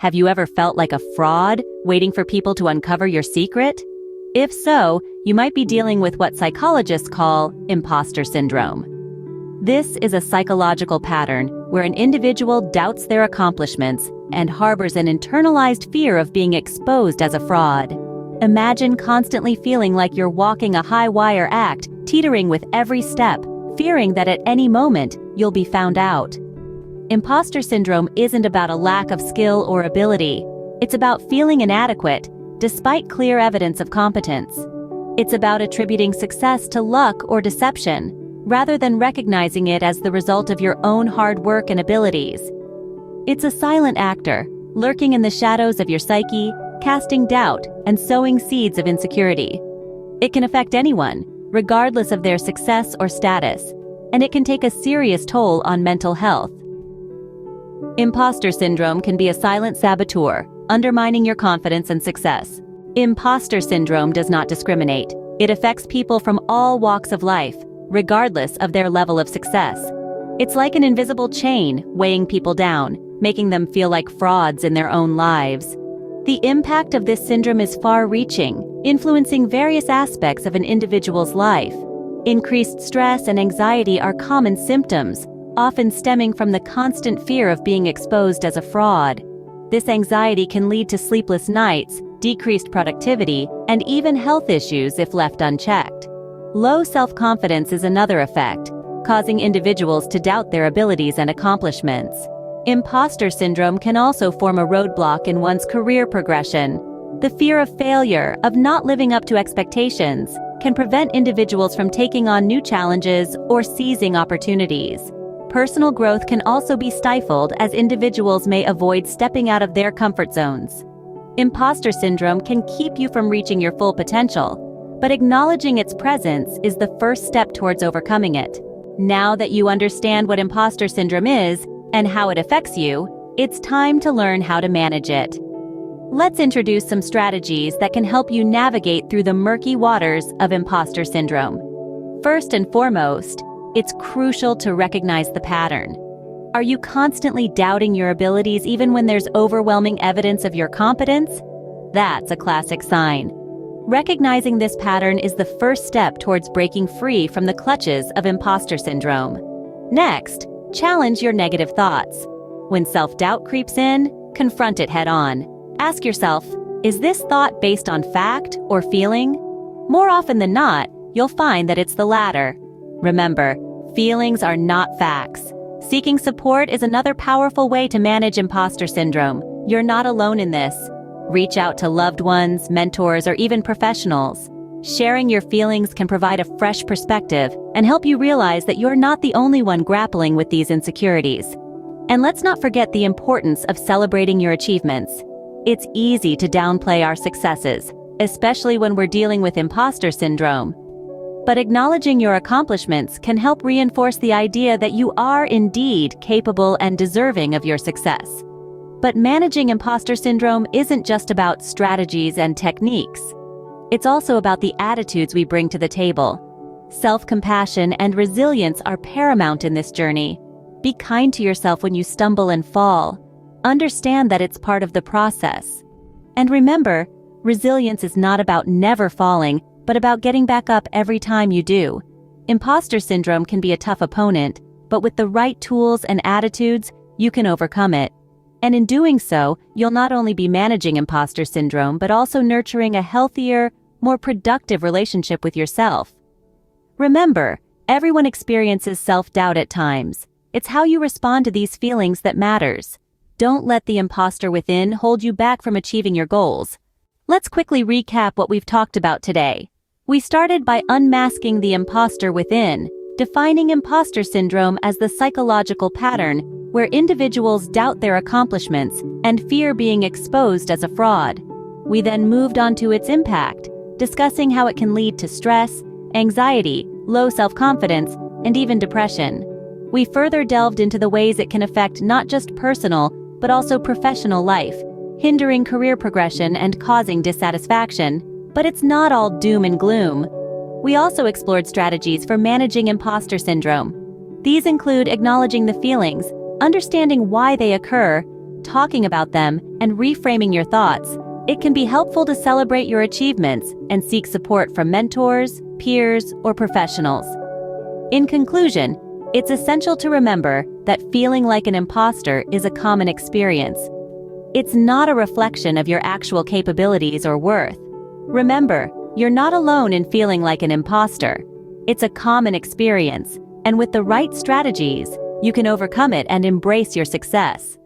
Have you ever felt like a fraud, waiting for people to uncover your secret? If so, you might be dealing with what psychologists call imposter syndrome. This is a psychological pattern where an individual doubts their accomplishments and harbors an internalized fear of being exposed as a fraud. Imagine constantly feeling like you're walking a high-wire act, teetering with every step, fearing that at any moment you'll be found out. Imposter syndrome isn't about a lack of skill or ability. It's about feeling inadequate, despite clear evidence of competence. It's about attributing success to luck or deception, rather than recognizing it as the result of your own hard work and abilities. It's a silent actor, lurking in the shadows of your psyche, casting doubt and sowing seeds of insecurity. It can affect anyone, regardless of their success or status, and it can take a serious toll on mental health. Imposter syndrome can be a silent saboteur, undermining your confidence and success. Imposter syndrome does not discriminate. It affects people from all walks of life, regardless of their level of success. It's like an invisible chain weighing people down, making them feel like frauds in their own lives. The impact of this syndrome is far-reaching, influencing various aspects of an individual's life. Increased stress and anxiety are common symptoms, often stemming from the constant fear of being exposed as a fraud. This anxiety can lead to sleepless nights, decreased productivity, and even health issues if left unchecked. Low self-confidence is another effect, causing individuals to doubt their abilities and accomplishments. Imposter syndrome can also form a roadblock in one's career progression. The fear of failure, of not living up to expectations, can prevent individuals from taking on new challenges or seizing opportunities. Personal growth can also be stifled as individuals may avoid stepping out of their comfort zones. Imposter syndrome can keep you from reaching your full potential, but acknowledging its presence is the first step towards overcoming it. Now that you understand what imposter syndrome is and how it affects you, it's time to learn how to manage it. Let's introduce some strategies that can help you navigate through the murky waters of imposter syndrome. First and foremost, it's crucial to recognize the pattern. Are you constantly doubting your abilities even when there's overwhelming evidence of your competence? That's a classic sign. Recognizing this pattern is the first step towards breaking free from the clutches of imposter syndrome. Next, challenge your negative thoughts. When self-doubt creeps in, confront it head-on. Ask yourself, is this thought based on fact or feeling? More often than not, you'll find that it's the latter. Remember, feelings are not facts. Seeking support is another powerful way to manage imposter syndrome. You're not alone in this. Reach out to loved ones, mentors, or even professionals. Sharing your feelings can provide a fresh perspective and help you realize that you're not the only one grappling with these insecurities. And let's not forget the importance of celebrating your achievements. It's easy to downplay our successes, especially when we're dealing with imposter syndrome. But acknowledging your accomplishments can help reinforce the idea that you are indeed capable and deserving of your success. But managing imposter syndrome isn't just about strategies and techniques. It's also about the attitudes we bring to the table. Self-compassion and resilience are paramount in this journey. Be kind to yourself when you stumble and fall. Understand that it's part of the process. And remember, resilience is not about never falling, but about getting back up every time you do. Imposter syndrome can be a tough opponent, but with the right tools and attitudes, you can overcome it. And in doing so, you'll not only be managing imposter syndrome, but also nurturing a healthier, more productive relationship with yourself. Remember, everyone experiences self-doubt at times. It's how you respond to these feelings that matters. Don't let the imposter within hold you back from achieving your goals. Let's quickly recap what we've talked about today. We started by unmasking the imposter within, defining imposter syndrome as the psychological pattern where individuals doubt their accomplishments and fear being exposed as a fraud. We then moved on to its impact, discussing how it can lead to stress, anxiety, low self-confidence, and even depression. We further delved into the ways it can affect not just personal, but also professional life, hindering career progression and causing dissatisfaction. But it's not all doom and gloom. We also explored strategies for managing imposter syndrome. These include acknowledging the feelings, understanding why they occur, talking about them and reframing your thoughts, it can be helpful to celebrate your achievements and seek support from mentors, peers, or professionals. In conclusion, it's essential to remember that feeling like an imposter is a common experience. It's not a reflection of your actual capabilities or worth. Remember, you're not alone in feeling like an imposter. It's a common experience, and with the right strategies, you can overcome it and embrace your success.